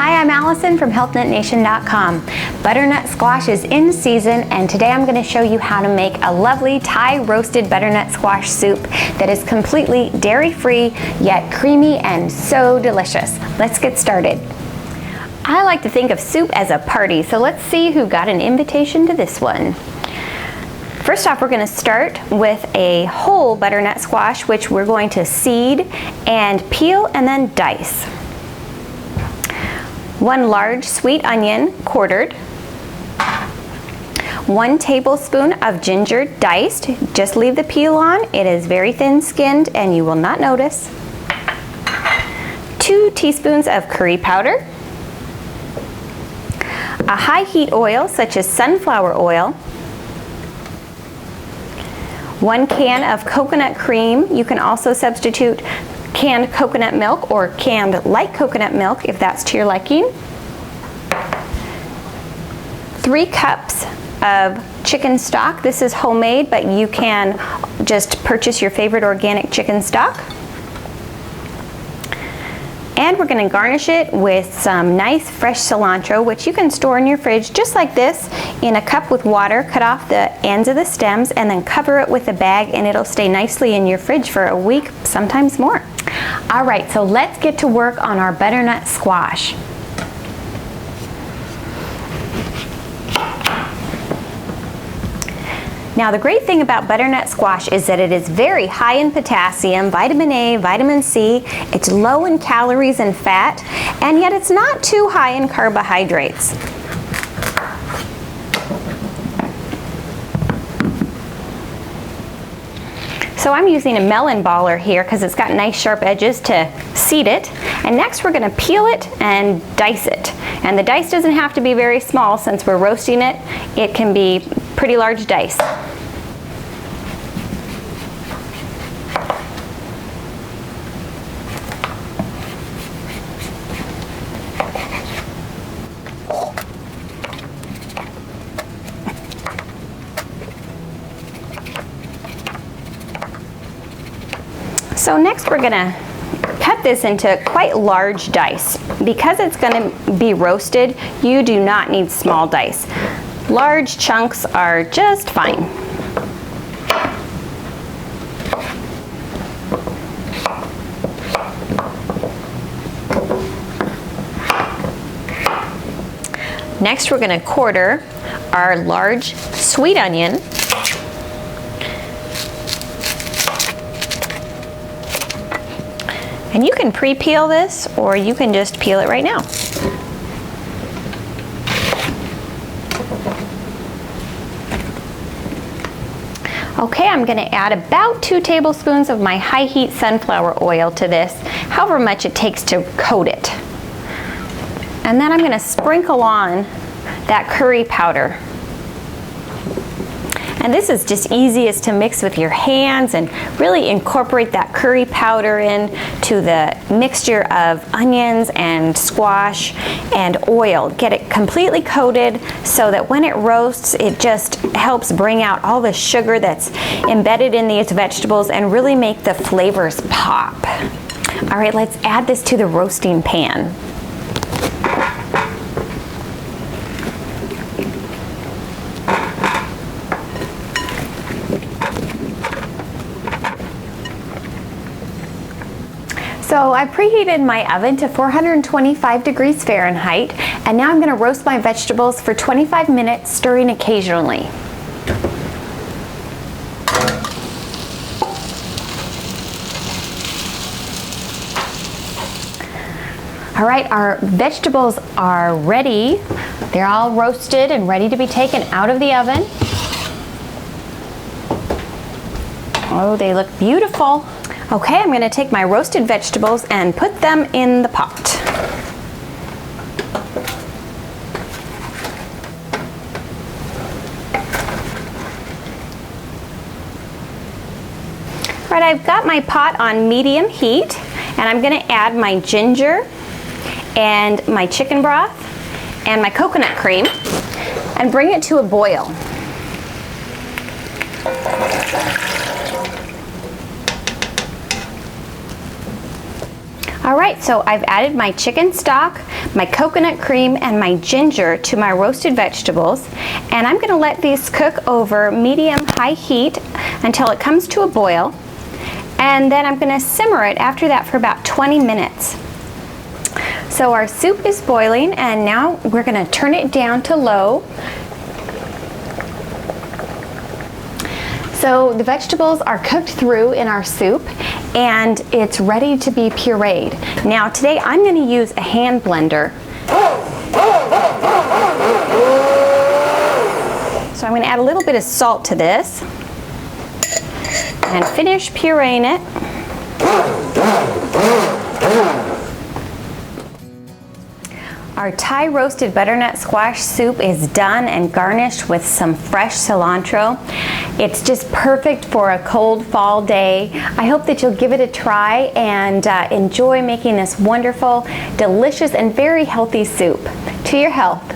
Hi, I'm Allison from HealthNutNation.com. Butternut squash is in season, and today I'm going to show you how to make a lovely Thai roasted butternut squash soup that is completely dairy-free, yet creamy and so delicious. Let's get started. I like to think of soup as a party, so let's see who got an invitation to this one. First off, we're going to start with a whole butternut squash, which we're going to seed and peel and then dice. 1 large sweet onion, quartered. 1 tablespoon of ginger, diced. Just leave the peel on. It is very thin-skinned and you will not notice. 2 teaspoons of curry powder. A high heat oil such as sunflower oil. 1 can of coconut cream. You can also substitute canned coconut milk or canned light coconut milk if that's to your liking. 3 cups of chicken stock. This is homemade, but you can just purchase your favorite organic chicken stock. And we're going to garnish it with some nice fresh cilantro, which you can store in your fridge just like this, in a cup with water. Cut off the ends of the stems and then cover it with a bag, and it'll stay nicely in your fridge for a week, sometimes more. All right, so let's get to work on our butternut squash. Now, the great thing about butternut squash is that it is very high in potassium, vitamin A, vitamin C. It's low in calories and fat, and yet it's not too high in carbohydrates. So I'm using a melon baller here because it's got nice sharp edges to seed it. And next we're going to peel it and dice it. And the dice doesn't have to be very small since we're roasting it. It can be pretty large dice. So next we're going to cut this into quite large dice. Because it's going to be roasted, you do not need small dice. Large chunks are just fine. Next we're going to quarter our large sweet onion. And you can pre-peel this, or you can just peel it right now. Okay, I'm going to add about 2 tablespoons of my high heat sunflower oil to this, however much it takes to coat it. And then I'm going to sprinkle on that curry powder. And this is just easiest to mix with your hands and really incorporate that curry powder in to the mixture of onions and squash and oil. Get it completely coated so that when it roasts, it just helps bring out all the sugar that's embedded in these vegetables and really make the flavors pop. All right, let's add this to the roasting pan. So I preheated my oven to 425 degrees Fahrenheit, and now I'm going to roast my vegetables for 25 minutes, stirring occasionally. All right, our vegetables are ready. They're all roasted and ready to be taken out of the oven. Oh, they look beautiful. Okay, I'm going to take my roasted vegetables and put them in the pot. All right, I've got my pot on medium heat, and I'm going to add my ginger and my chicken broth and my coconut cream and bring it to a boil. All right, so I've added my chicken stock, my coconut cream, and my ginger to my roasted vegetables, and I'm gonna let these cook over medium-high heat until it comes to a boil, and then I'm gonna simmer it after that for about 20 minutes. So our soup is boiling, and now we're gonna turn it down to low. So the vegetables are cooked through in our soup, and it's ready to be pureed. Now today I'm going to use a hand blender. So I'm going to add a little bit of salt to this and finish pureeing it. Our Thai roasted butternut squash soup is done and garnished with some fresh cilantro. It's just perfect for a cold fall day. I hope that you'll give it a try and enjoy making this wonderful, delicious, and very healthy soup. To your health.